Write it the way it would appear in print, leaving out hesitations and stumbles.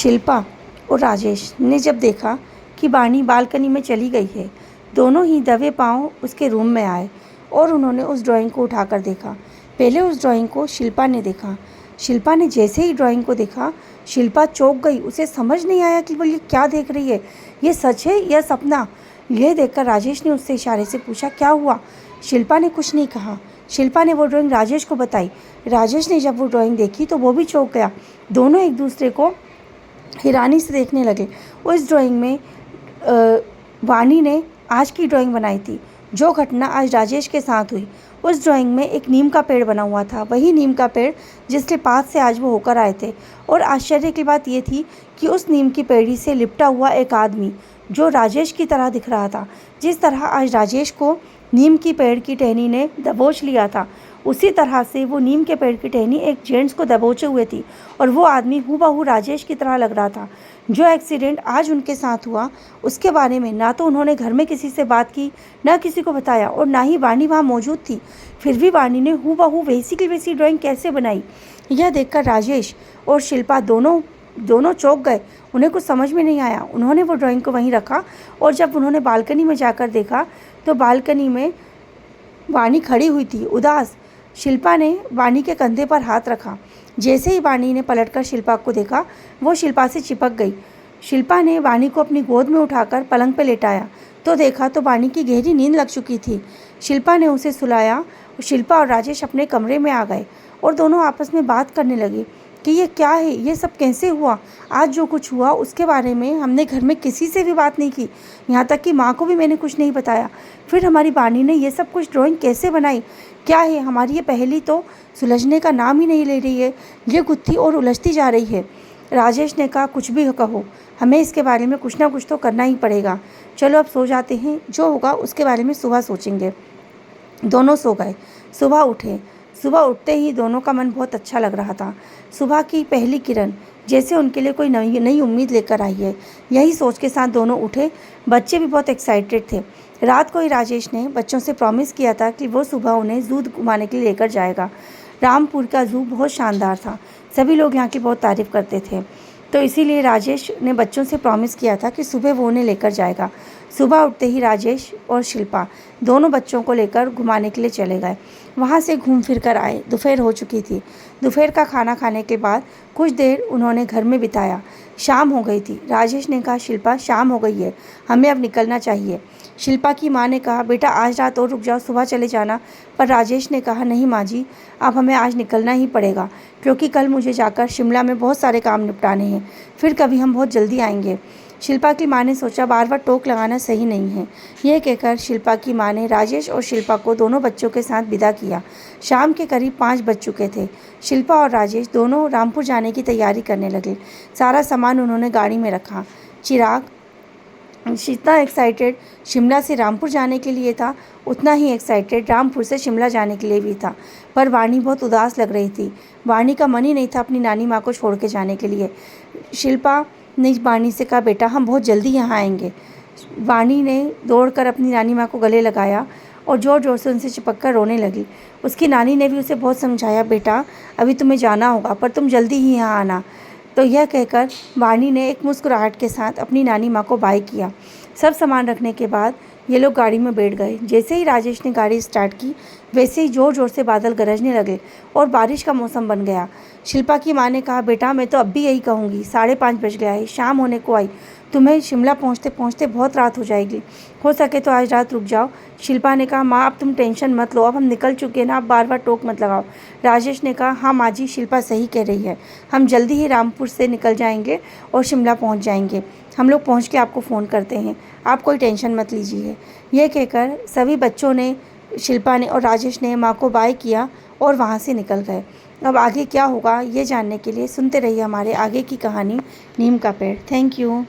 शिल्पा और राजेश ने जब देखा कि वाणी बालकनी में चली गई है, दोनों ही दबे पांव उसके रूम में आए और उन्होंने उस ड्राइंग को उठाकर देखा। पहले उस ड्राइंग को शिल्पा ने देखा। शिल्पा ने जैसे ही ड्राइंग को देखा, शिल्पा चौंक गई। उसे समझ नहीं आया कि वो ये क्या देख रही है, ये सच है या सपना। यह देखकर राजेश ने उससे इशारे से पूछा, क्या हुआ? शिल्पा ने कुछ नहीं कहा। शिल्पा ने वो ड्राइंग राजेश को बताई। राजेश ने जब वो ड्राइंग देखी तो वो भी चौंक गया। दोनों एक दूसरे को हैरानी से देखने लगे। उस ड्राइंग में वाणी ने आज की ड्राइंग बनाई थी। जो घटना आज राजेश के साथ हुई, उस ड्राइंग में एक नीम का पेड़ बना हुआ था, वही नीम का पेड़ जिसके पास से आज वो होकर आए थे। और आश्चर्य की बात ये थी कि उस नीम की पेड़ी से लिपटा हुआ एक आदमी जो राजेश की तरह दिख रहा था। जिस तरह आज राजेश को नीम की पेड़ की टहनी ने दबोच लिया था, उसी तरह से वो नीम के पेड़ की टहनी एक जेंट्स को दबोचे हुए थी। और वो आदमी हूबहू राजेश की तरह लग रहा था। जो एक्सीडेंट आज उनके साथ हुआ, उसके बारे में ना तो उन्होंने घर में किसी से बात की, ना किसी को बताया, और ना ही वाणी वहाँ मौजूद थी। फिर भी वाणी ने हूबहू वैसी की वैसी ड्राइंग कैसे बनाई? यह देखकर राजेश और शिल्पा दोनों चौंक गए। उन्हें कुछ समझ में नहीं आया। उन्होंने वो ड्राइंग को वहीं रखा और जब उन्होंने बालकनी में जाकर देखा तो बालकनी में वाणी खड़ी हुई थी, उदास। शिल्पा ने वाणी के कंधे पर हाथ रखा। जैसे ही वाणी ने पलटकर शिल्पा को देखा, वो शिल्पा से चिपक गई। शिल्पा ने वाणी को अपनी गोद में उठाकर पलंग पर लेटाया तो देखा तो वाणी की गहरी नींद लग चुकी थी। शिल्पा ने उसे सुलाया। शिल्पा और राजेश अपने कमरे में आ गए और दोनों आपस में बात करने लगे कि ये क्या है, ये सब कैसे हुआ। आज जो कुछ हुआ उसके बारे में हमने घर में किसी से भी बात नहीं की, यहाँ तक कि माँ को भी मैंने कुछ नहीं बताया। फिर हमारी वाणी ने ये सब कुछ ड्राइंग कैसे बनाई? क्या है हमारी ये पहेली तो सुलझने का नाम ही नहीं ले रही है, ये गुत्थी और उलझती जा रही है। राजेश ने कहा, कुछ भी कहो, हमें इसके बारे में कुछ ना कुछ तो करना ही पड़ेगा। चलो अब सो जाते हैं, जो होगा उसके बारे में सुबह सोचेंगे। दोनों सो गए। सुबह उठे। सुबह उठते ही दोनों का मन बहुत अच्छा लग रहा था। सुबह की पहली किरण जैसे उनके लिए कोई नई उम्मीद लेकर आई है, यही सोच के साथ दोनों उठे। बच्चे भी बहुत एक्साइटेड थे। रात को ही राजेश ने बच्चों से प्रॉमिस किया था कि वो सुबह उन्हें ज़ू घुमाने के लिए लेकर जाएगा। रामपुर का ज़ू बहुत शानदार था, सभी लोग यहाँ की बहुत तारीफ़ करते थे। तो इसीलिए राजेश ने बच्चों से प्रॉमिस किया था कि सुबह वो उन्हें लेकर जाएगा। सुबह उठते ही राजेश और शिल्पा दोनों बच्चों को लेकर घुमाने के लिए चले गए। वहाँ से घूम फिर कर आए। दोपहर हो चुकी थी। दोपहर का खाना खाने के बाद कुछ देर उन्होंने घर में बिताया। शाम हो गई थी। राजेश ने कहा, शिल्पा शाम हो गई है, हमें अब निकलना चाहिए। शिल्पा की माँ ने कहा, बेटा आज रात और रुक जाओ, सुबह चले जाना। पर राजेश ने कहा, नहीं माँ जी, अब हमें आज निकलना ही पड़ेगा, क्योंकि कल मुझे जाकर शिमला में बहुत सारे काम निपटाने हैं, फिर कभी हम बहुत जल्दी आएंगे। शिल्पा की माँ ने सोचा, बार बार टोक लगाना सही नहीं है। यह कहकर शिल्पा की माँ ने राजेश और शिल्पा को दोनों बच्चों के साथ विदा किया। शाम के करीब 5 बज चुके थे। शिल्पा और राजेश दोनों रामपुर जाने की तैयारी करने लगे। सारा सामान उन्होंने गाड़ी में रखा। चिराग जितना एक्साइटेड शिमला से रामपुर जाने के लिए था, उतना ही एक्साइटेड रामपुर से शिमला जाने के लिए भी था। पर वाणी बहुत उदास लग रही थी। वाणी का मन ही नहीं था अपनी नानी माँ को छोड़ के जाने के लिए। शिल्पा ने वाणी से कहा, बेटा हम बहुत जल्दी यहाँ आएंगे। वाणी ने दौड़कर अपनी नानी माँ को गले लगाया और ज़ोर ज़ोर से उनसे चिपक कर रोने लगी। उसकी नानी ने भी उसे बहुत समझाया, बेटा अभी तुम्हें जाना होगा, पर तुम जल्दी ही यहाँ आना। तो यह कहकर वाणी ने एक मुस्कुराहट के साथ अपनी नानी माँ को बाय किया। सब सामान रखने के बाद ये लोग गाड़ी में बैठ गए। जैसे ही राजेश ने गाड़ी स्टार्ट की, वैसे ही ज़ोर ज़ोर से बादल गरजने लगे और बारिश का मौसम बन गया। शिल्पा की माँ ने कहा, बेटा मैं तो अब भी यही कहूँगी, 5:30 बज गया है, शाम होने को आई, तुम्हें शिमला पहुँचते पहुँचते बहुत रात हो जाएगी, हो सके तो आज रात रुक जाओ। शिल्पा ने कहा, माँ अब तुम टेंशन मत लो, अब हम निकल चुके हैं ना, अब बार बार टोक मत लगाओ। राजेश ने कहा, हाँ माँ जी, शिल्पा सही कह रही है, हम जल्दी ही रामपुर से निकल जाएंगे और शिमला पहुँच जाएंगे। हम लोग पहुँच के आपको फ़ोन करते हैं, आप कोई टेंशन मत लीजिए। यह कहकर सभी बच्चों ने, शिल्पा ने और राजेश ने माँ को बाय किया और वहाँ से निकल गए। अब आगे क्या होगा ये जानने के लिए सुनते रहिए हमारे आगे की कहानी नीम का पेड़। Thank you.